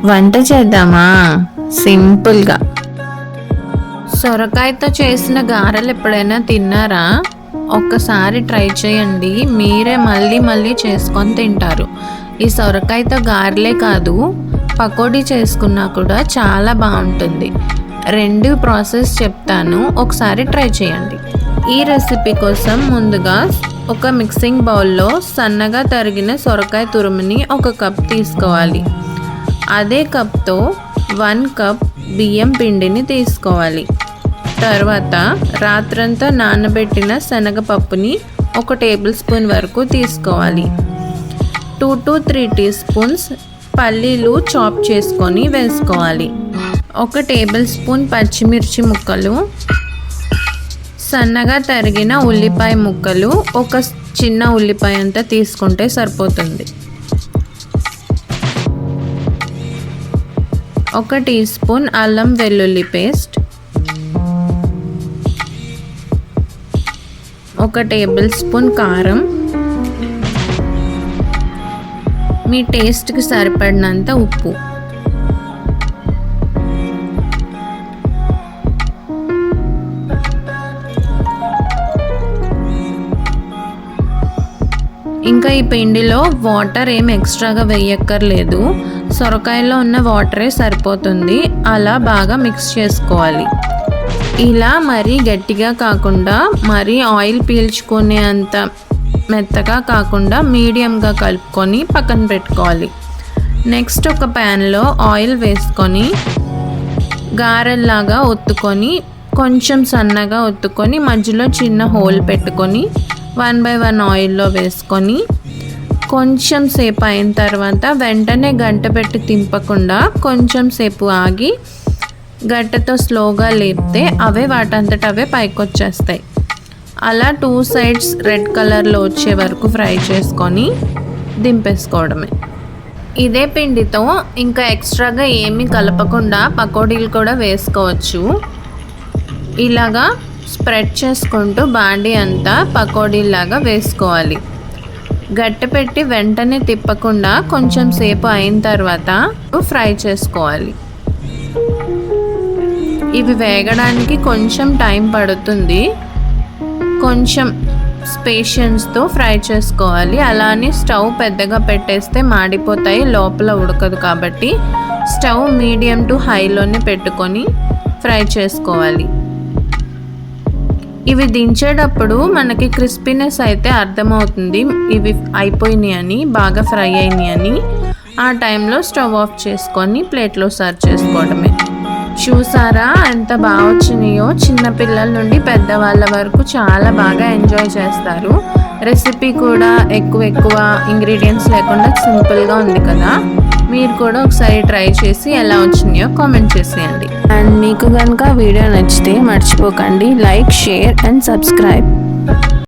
వంట చేద్దామా? సింపుల్గా సొరకాయతో చేసిన గారెలు ఎప్పుడైనా తిన్నారా? ఒక్కసారి ట్రై చేయండి, మీరే మళ్ళీ మళ్ళీ చేసుకొని తింటారు. ఈ సొరకాయతో గారెలే కాదు, పకోడీ చేసుకున్నా కూడా చాలా బాగుంటుంది. రెండు ప్రాసెస్ చెప్తాను, ఒకసారి ట్రై చేయండి. ఈ రెసిపీ కోసం ముందుగా ఒక మిక్సింగ్ బౌల్లో సన్నగా తరిగిన సొరకాయ తురుముని 1 కప్ తీసుకోవాలి. అదే కప్తో 1 కప్ బియ్యం పిండిని తీసుకోవాలి. తర్వాత రాత్రంతా నానబెట్టిన శనగపప్పుని 1 టేబుల్ స్పూన్ వరకు తీసుకోవాలి. 2 to 3 టీ స్పూన్స్ పల్లీలు చాప్ చేసుకొని వేసుకోవాలి. 1 టేబుల్ స్పూన్ పచ్చిమిర్చి ముక్కలు, సన్నగా తరిగిన ఉల్లిపాయ ముక్కలు, 1 చిన్న ఉల్లిపాయ అంతా తీసుకుంటే సరిపోతుంది. 1 టీ స్పూన్ అల్లం వెల్లుల్లి పేస్ట్, 1 టేబుల్ స్పూన్ కారం, మీ టేస్ట్కి సరిపడినంత ఉప్పు. ఇంకా ఈ పిండిలో వాటర్ ఏం ఎక్స్ట్రాగా వేయక్కర్లేదు, సొరకాయలో ఉన్న వాటరే సరిపోతుంది. అలా బాగా మిక్స్ చేసుకోవాలి. ఇలా మరీ గట్టిగా కాకుండా మరీ ఆయిల్ పీల్చుకునే అంత మెత్తగా కాకుండా మీడియంగా కలుపుకొని పక్కన పెట్టుకోవాలి. నెక్స్ట్ ఒక ప్యాన్లో ఆయిల్ వేసుకొని గారెల్లాగా ఒత్తుకొని, కొంచెం సన్నగా ఒత్తుకొని మధ్యలో చిన్న హోల్ పెట్టుకొని 1 by 1 ఆయిల్లో వేసుకొని కొంచెం సేపు అయిన తర్వాత వెంటనే గంట పెట్టి తింపకుండా కొంచెం సేపు ఆగి గంటతో స్లోగా లేపితే అవే వాటంతట అవే పైకి వచ్చేస్తాయి. అలా 2 సైడ్స్ రెడ్ కలర్లో వచ్చే వరకు ఫ్రై చేసుకొని దింపేసుకోవడమే. ఇదే పిండితో ఇంకా ఎక్స్ట్రాగా ఏమీ కలపకుండా పకోడీలు కూడా వేసుకోవచ్చు. ఇలాగా స్ప్రెడ్ చేసుకుంటూ బాండీ అంతా పకోడీలాగా వేసుకోవాలి. గట్టి పెట్టి వెంటనే తిప్పకుండా కొంచెం సేపు అయిన తర్వాత ఫ్రై చేసుకోవాలి. ఇవి వేగడానికి కొంచెం టైం పడుతుంది, కొంచెం పేషెన్స్తో ఫ్రై చేసుకోవాలి. అలానే స్టవ్ పెద్దగా పెట్టేస్తే మాడిపోతాయి, లోపల ఉడకదు. కాబట్టి స్టవ్ మీడియం టు హైలోనే పెట్టుకొని ఫ్రై చేసుకోవాలి. ఇవి దించేటప్పుడు మనకి క్రిస్పీనెస్ అయితే అర్థమవుతుంది, ఇవి అయిపోయినాయి అని, బాగా ఫ్రై అయినాయి అని. ఆ టైంలో స్టవ్ ఆఫ్ చేసుకొని ప్లేట్లో సర్వ్ చేసుకోవడమే. చూసారా ఎంత బాగా వచ్చినాయో? చిన్నపిల్లల నుండి పెద్దవాళ్ళ వరకు చాలా బాగా ఎంజాయ్ చేస్తారు. రెసిపీ కూడా ఎక్కువ ఇంగ్రీడియంట్స్ లేకుండా సింపుల్గా ఉంది కదా. మీరు కూడా ఒకసారి ట్రై చేసి ఎలా వచ్చినాయో కామెంట్ చేసేయండి. అండ్ మీకు కనుక వీడియో నచ్చితే మర్చిపోకండి లైక్, షేర్ అండ్ సబ్స్క్రైబ్.